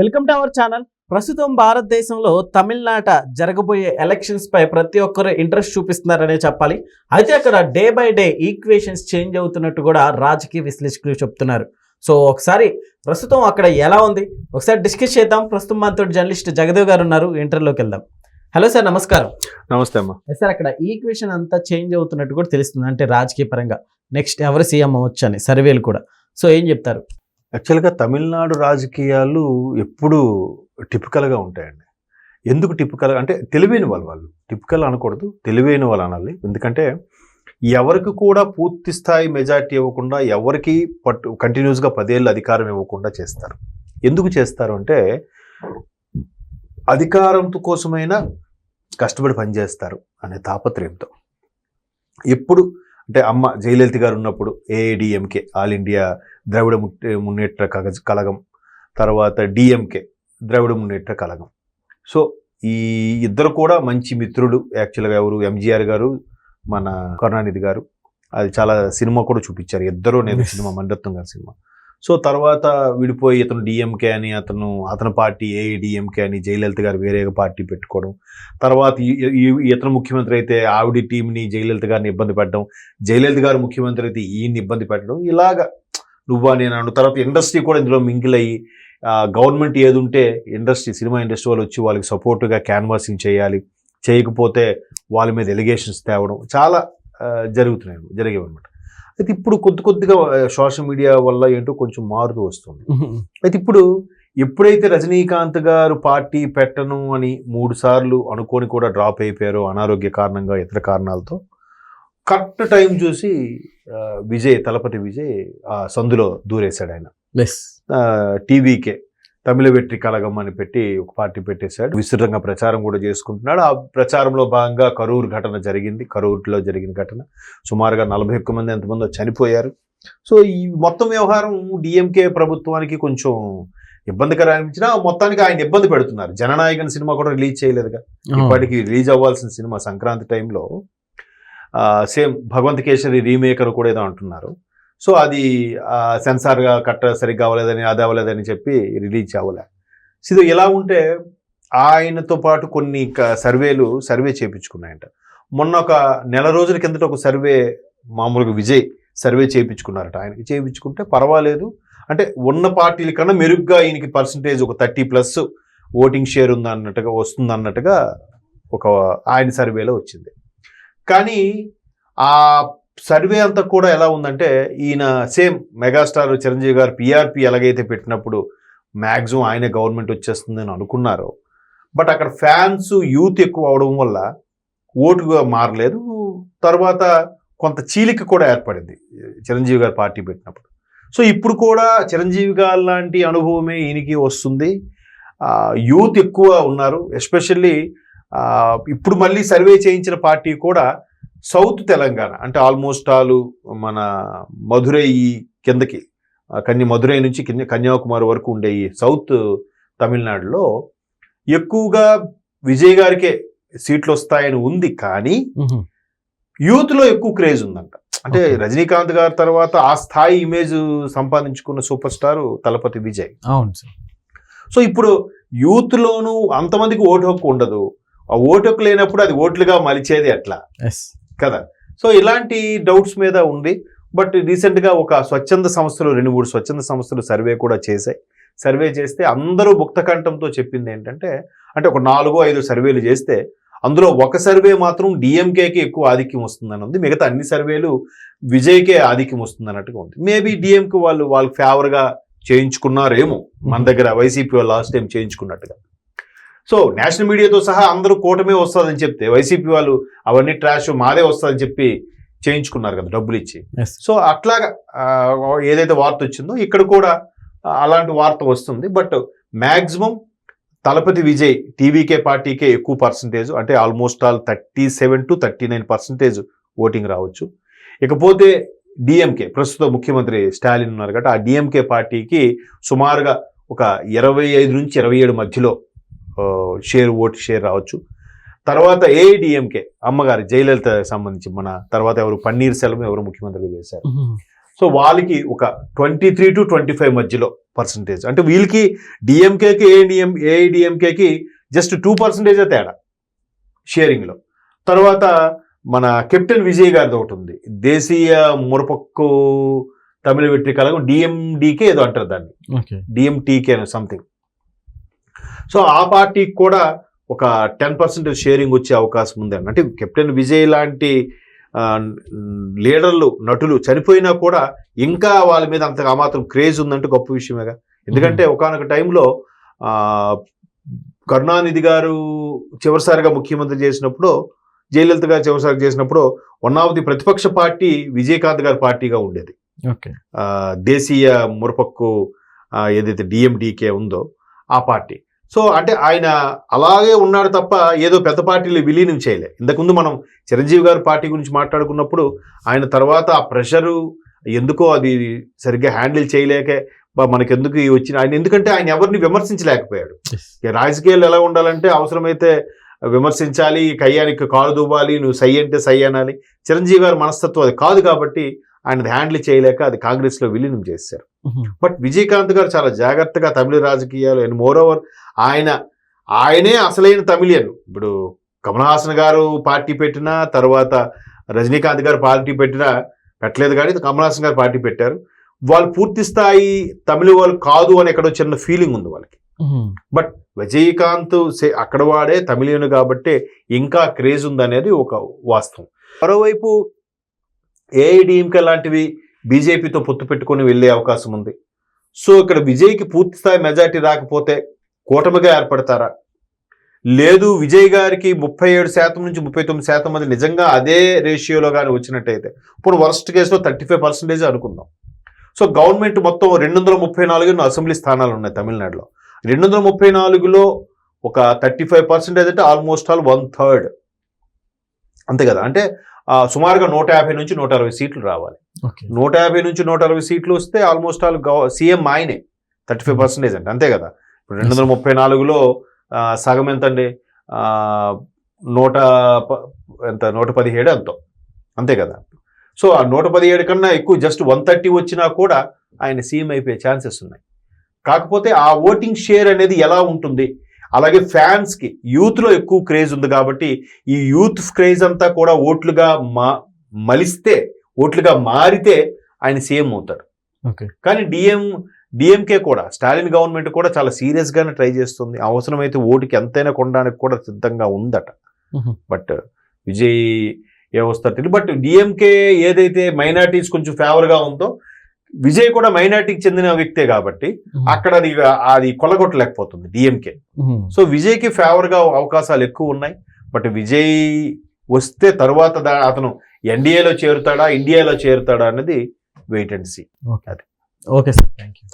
Welcome to our channel. ప్రస్తుతం భారతదేశంలో తమిళనాట జరగబోయే ఎలక్షన్స్ పై ప్రతి ఒక్కరు ఇంట్రెస్ట్ చూపిస్తున్నారనే చెప్పాలి. అయితే అక్కడ day by day equations change అవుతున్నట్టు కూడా రాజకీయ విశ్లేషకులు చెప్తున్నారు. సో ఒకసారి ప్రస్తుతం అక్కడ ఎలా ఉంది ఒకసారి డిస్కస్ చేద్దాం. ప్రస్తుతం మనతో జర్నలిస్ట్ జగదేవ్ గారు ఉన్నారు. ఇంటర్వ్యూలోకి వెళ్దాం. హలో సార్, నమస్కారం. నమస్తే అమ్మా. సార్, అక్కడ ఈక్వేషన్ అంతా చేంజ్ అవుతున్నట్టు కూడా తెలుస్తుంది, అంటే రాజకీయ పరంగా నెక్స్ట్ ఎవరు సీఎం అవ్వచ్చు అని సర్వేలు కూడా. సో ఏం చెప్తారు? యాక్చువల్గా తమిళనాడు రాజకీయాలు ఎప్పుడు టిపికల్గా ఉంటాయండి. ఎందుకు టిపికల్ అంటే తెలివైన వాళ్ళు టిపికల్ అనకూడదు, తెలివైన వాళ్ళు అనాలి. ఎందుకంటే ఎవరికి కూడా పూర్తి స్థాయి మెజార్టీ ఇవ్వకుండా, ఎవరికి కంటిన్యూస్గా 10 ఏళ్ళు అధికారం ఇవ్వకుండా చేస్తారు. ఎందుకు చేస్తారు అంటే అధికారం కోసమైనా కష్టపడి పనిచేస్తారు అనే తాపత్రయంతో. ఎప్పుడు అంటే అమ్మ జయలలిత గారు ఉన్నప్పుడు ఏఐడిఎంకే, ఆల్ ఇండియా ద్రవిడ మున్నేట్ర కళగం, తర్వాత డిఎంకే ద్రవిడ మున్నేట్ర కళగం. సో ఈ ఇద్దరు కూడా మంచి మిత్రులు. యాక్చువల్గా ఎవరు, ఎంజీఆర్ గారు, మన కరుణానిధి గారు. అది చాలా సినిమా కూడా చూపించారు ఇద్దరు. నేను సినిమా మణిరత్నం గారి సినిమా. సో తర్వాత విడిపోయి ఇతను డిఎంకే అని, అతని పార్టీ ఏఐడిఎంకే అని, జయలలిత గారు వేరేగా పార్టీ పెట్టుకోవడం. తర్వాత ఇతను ముఖ్యమంత్రి అయితే ఆవిడ టీంని జయలలిత గారిని ఇబ్బంది పెట్టడం, జయలలిత గారు ముఖ్యమంత్రి అయితే ఈయన్ని ఇబ్బంది పెట్టడం. ఇలాగా నువ్వా నేను. తర్వాత ఇండస్ట్రీ కూడా ఇందులో మింగిల్ అయ్యి గవర్నమెంట్ ఏది ఉంటే ఇండస్ట్రీ, సినిమా ఇండస్ట్రీ వాళ్ళు వచ్చి వాళ్ళకి సపోర్టుగా క్యాన్వాసింగ్ చేయాలి, చేయకపోతే వాళ్ళ మీద ఎలిగేషన్స్ తేవడం చాలా జరిగేవన్నమాట. అయితే ఇప్పుడు కొద్దిగా సోషల్ మీడియా వల్ల ఏంటో కొంచెం మారుతూ వస్తుంది. అయితే ఇప్పుడు ఎప్పుడైతే రజనీకాంత్ గారు పార్టీ పెట్టను అని 3 సార్లు అనుకొని కూడా డ్రాప్ అయిపోయారో అనారోగ్య కారణంగా, ఇతర కారణాలతో, కరెక్ట్ టైం చూసి తలపతి విజయ్ సందులో దూరేశాడు. ఆయన టీవీకే తమిళ వెట్రి కళగం అని పెట్టి ఒక పార్టీ పెట్టేశాడు. విస్తృతంగా ప్రచారం కూడా చేసుకుంటున్నాడు. ఆ ప్రచారంలో భాగంగా కరూరు ఘటన జరిగింది. కరూరులో జరిగిన ఘటన సుమారుగా 41 మంది ఎంతమందో చనిపోయారు. సో ఈ మొత్తం వ్యవహారం డిఎంకే ప్రభుత్వానికి కొంచెం ఇబ్బందికరం అనిపించినా మొత్తానికి ఆయన ఇబ్బంది పెడుతున్నారు. జననాయకన్ సినిమా కూడా రిలీజ్ చేయలేదుగా. ఇప్పటికి రిలీజ్ అవ్వాల్సిన సినిమా సంక్రాంతి టైంలో సేమ్ భగవంత్ కేసరి రీమేక్ అని కూడా ఏదో అంటున్నారు. సో అది సెన్సార్గా సరిగ్గా అవ్వలేదని, అది అవ్వలేదని చెప్పి రిలీజ్ అవ్వలే. సో ఇలా ఉంటే ఆయనతో పాటు కొన్ని సర్వే చేయించుకున్నాయంట. మొన్న ఒక నెల రోజుల కిందట ఒక సర్వే మామూలుగా విజయ్ సర్వే చేయించుకున్నారట. ఆయనకి చేయించుకుంటే పర్వాలేదు, అంటే ఉన్న పార్టీల కన్నా మెరుగ్గా ఈయనకి పర్సంటేజ్ ఒక 30+ ఓటింగ్ షేర్ వస్తుందన్నట్టుగా ఒక ఆయన సర్వేలో వచ్చింది. కానీ ఆ సర్వే అంతా కూడా ఎలా ఉందంటే, ఈయన సేమ్ మెగాస్టార్ చిరంజీవి గారు పిఆర్పి ఎలాగైతే పెట్టినప్పుడు మ్యాక్సిమం ఆయన గవర్నమెంట్ వచ్చేస్తుందని అనుకున్నారో, బట్ అక్కడ ఫ్యాన్స్ యూత్ ఎక్కువ అవడం వల్ల ఓటుగా మారలేదు. తర్వాత కొంత చీలిక కూడా ఏర్పడింది చిరంజీవి గారు పార్టీ పెట్టినప్పుడు. సో ఇప్పుడు కూడా చిరంజీవి గారు లాంటి అనుభవమే ఈయనకి వస్తుంది. యూత్ ఎక్కువ ఉన్నారు. ఎస్పెషల్లీ ఇప్పుడు మళ్ళీ సర్వే చేయించిన పార్టీ కూడా సౌత్ తెలంగాణ, అంటే ఆల్మోస్ట్ మన మధురై కిందకి, మధురై నుంచి కన్యాకుమారి వరకు ఉండే ఈ సౌత్ తమిళనాడులో ఎక్కువగా విజయ్ గారికే సీట్లు వస్తాయని ఉంది. కానీ యూత్లో ఎక్కువ క్రేజ్ ఉందంట. అంటే రజనీకాంత్ గారి తర్వాత ఆ స్థాయి ఇమేజ్ సంపాదించుకున్న super star Thalapathy Vijay. So ఇప్పుడు యూత్లోనూ అంతమందికి ఓటు హక్కు ఉండదు. ఆ ఓటు హక్కు లేనప్పుడు అది ఓట్లుగా మలిచేది ఎట్లా కదా. సో ఇలాంటి డౌట్స్ మీద ఉంది. బట్ రీసెంట్గా ఒక స్వచ్ఛంద సంస్థలు 2-3 స్వచ్ఛంద సంస్థలు సర్వే కూడా చేశాయి. సర్వే చేస్తే అందరూ ముక్తకంఠంతో చెప్పింది ఏంటంటే, అంటే ఒక 4-5 సర్వేలు చేస్తే అందులో ఒక సర్వే మాత్రం డిఎంకేకి ఎక్కువ ఆధిక్యం వస్తుందని ఉంది. మిగతా అన్ని సర్వేలు విజయ్కే ఆధిక్యం వస్తుంది అన్నట్టుగా ఉంది. మేబీ డిఎంకే వాళ్ళకి ఫేవర్గా చేయించుకున్నారేమో. మన దగ్గర వైసీపీ వాళ్ళు లాస్ట్ టైం చేయించుకున్నట్టుగా. సో నేషనల్ మీడియాతో సహా అందరూ కూటమే వస్తుందని చెప్తే వైసీపీ వాళ్ళు అవన్నీ ట్రాష్, మాదే వస్తుందని చెప్పి చేయించుకున్నారు కదా డబ్బులు ఇచ్చి. సో అట్లాగా ఏదైతే వార్త వచ్చిందో ఇక్కడ కూడా అలాంటి వార్త వస్తుంది. బట్ మ్యాక్సిమం తలపతి విజయ్ టీవీకే పార్టీకే ఎక్కువ పర్సంటేజ్, అంటే ఆల్మోస్ట్ 37 to 39% ఓటింగ్ రావచ్చు. ఇకపోతే డిఎంకే ప్రస్తుత ముఖ్యమంత్రి స్టాలిన్ ఉన్నారు కాబట్టి ఆ డిఎంకే పార్టీకి సుమారుగా ఒక 25 నుంచి 27 మధ్యలో ఓటు షేర్ రావచ్చు. తర్వాత ఏఐడిఎంకే అమ్మగారి జయలలిత సంబంధించి మన తర్వాత పన్నీర్ సెల్వం ముఖ్యమంత్రిగా చేశారు. సో వాళ్ళకి ఒక 23 to 25 మధ్యలో పర్సంటేజ్. అంటే వీళ్ళకి డిఎంకేకి ఏఐడిఎంకేకి జస్ట్ 2% తేడా షేరింగ్లో. తర్వాత మన కెప్టెన్ విజయ్ గారిది ఒకటి ఉంది, దేశీయ మురపక్కు తమిళ వెట్రి కళగం, డిఎండికే ఏదో అంటారు దాన్ని, డిఎంటీకే అని సంథింగ్. సో ఆ పార్టీకి కూడా ఒక 10% షేరింగ్ వచ్చే అవకాశం ఉంది. అంటే కెప్టెన్ విజయ్ లాంటి లీడర్లు, నటులు చనిపోయినా కూడా ఇంకా వాళ్ళ మీద అంతగా మాత్రం క్రేజ్ ఉందంటే గొప్ప విషయమేగా. ఎందుకంటే ఒకానొక టైంలో కరుణానిధి గారు చివరిసారిగా ముఖ్యమంత్రి చేసినప్పుడు, జయలలిత గారు చివరిసారి చేసినప్పుడు వన్ ఆఫ్ ది ప్రతిపక్ష పార్టీ విజయకాంత్ గారి పార్టీగా ఉండేది. దేశీయ మురపక్కు ఏదైతే డిఎండికే ఉందో ఆ పార్టీ. సో అంటే ఆయన అలాగే ఉన్నాడు తప్ప ఏదో పెద్ద పార్టీలు విలీనం చేయలే. ఇంతకుముందు మనం చిరంజీవి గారి పార్టీ గురించి మాట్లాడుకున్నప్పుడు ఆయన తర్వాత ఆ ప్రెషరు ఎందుకో అది సరిగ్గా హ్యాండిల్ చేయలేకే మనకెందుకు వచ్చిన ఆయన, ఎందుకంటే ఆయన ఎవరిని విమర్శించలేకపోయాడు. రాజకీయాలు ఎలా ఉండాలంటే అవసరమైతే విమర్శించాలి, కయ్యానికి కాలు దూబాలి, నువ్వు సై అంటే సై అనాలి. చిరంజీవి గారి మనస్తత్వం అది కాదు కాబట్టి ఆయన హ్యాండిల్ చేయలేక అది కాంగ్రెస్లో విలీనం చేశారు. బట్ విజయకాంత్ గారు చాలా జాగ్రత్తగా తమిళ రాజకీయాలు, అండ్ మోర్ ఓవర్ ఆయనే అసలైన తమిళియన్. ఇప్పుడు కమల్ హాసన్ గారు పార్టీ పెట్టినా, తర్వాత రజనీకాంత్ గారు పార్టీ పెట్టలేదు, కానీ కమల్ హాసన్ గారు పార్టీ పెట్టారు. వాళ్ళు పూర్తి స్థాయి తమిళ వాళ్ళు కాదు అని ఎక్కడో చిన్న ఫీలింగ్ ఉంది వాళ్ళకి. బట్ విజయకాంత్ అక్కడ వాడే తమిళియన్ కాబట్టి ఇంకా క్రేజ్ ఉందనేది ఒక వాస్తవం. మరోవైపు ఏఐడిఎంకే లాంటివి బీజేపీతో పొత్తు పెట్టుకొని వెళ్ళే అవకాశం ఉంది. సో ఇక్కడ విజయ్కి పూర్తి స్థాయి మెజార్టీ రాకపోతే కూటమిగా ఏర్పడతారా, లేదు విజయ్ గారికి 37% నుంచి 39% మంది నిజంగా అదే రేషియోలో కానీ వచ్చినట్టయితే, ఇప్పుడు వర్స్ట్ కేసులో 35% అనుకుందాం. సో గవర్నమెంట్ మొత్తం 234 అసెంబ్లీ స్థానాలు ఉన్నాయి తమిళనాడులో. 234లో ఒక 35% అంటే ఆల్మోస్ట్ ఆల్ 1/3 అంతే కదా. అంటే సుమారుగా 150 నుంచి 160 సీట్లు రావాలి. 150 నుంచి 160 సీట్లు వస్తే ఆల్మోస్ట్ ఆల్ సీఎం ఆయనే 35% అంటే అంతే కదా. ఇప్పుడు 234లో సగం ఎంత అండి, 117 ఎంతో అంతే కదా. సో ఆ 117 కన్నా ఎక్కువ జస్ట్ 130 వచ్చినా కూడా ఆయన సీఎం అయిపోయే ఛాన్సెస్ ఉన్నాయి. కాకపోతే ఆ ఓటింగ్ షేర్ అనేది ఎలా ఉంటుంది, అలాగే ఫ్యాన్స్కి యూత్లో ఎక్కువ క్రేజ్ ఉంది కాబట్టి ఈ యూత్ క్రేజ్ అంతా కూడా ఓట్లుగా ఓట్లుగా మారితే ఆయన సీఎం అవుతాడు. కానీ డిఎంకే కూడా, స్టాలిన్ గవర్నమెంట్ కూడా చాలా సీరియస్గానే ట్రై చేస్తుంది. అవసరమైతే ఓటుకి ఎంతైనా కొనడానికి కూడా సిద్ధంగా ఉందట. బట్ విజయ్ ఏమొస్తారు తెలియదు. బట్ డిఎంకే ఏదైతే మైనారిటీస్ కొంచెం ఫేవర్గా ఉందో, విజయ్ కూడా మైనారిటీకి చెందిన వ్యక్తే కాబట్టి అక్కడ అది కొల్లగొట్టలేకపోతుంది డిఎంకే. సో విజయ్కి ఫేవర్గా అవకాశాలు ఎక్కువ ఉన్నాయి. బట్ విజయ్ వస్తే తర్వాత అతను ఎన్డీఏలో చేరుతాడా, ఇండియాలో చేరుతాడా అన్నది wait and see. Okay sir, thank you.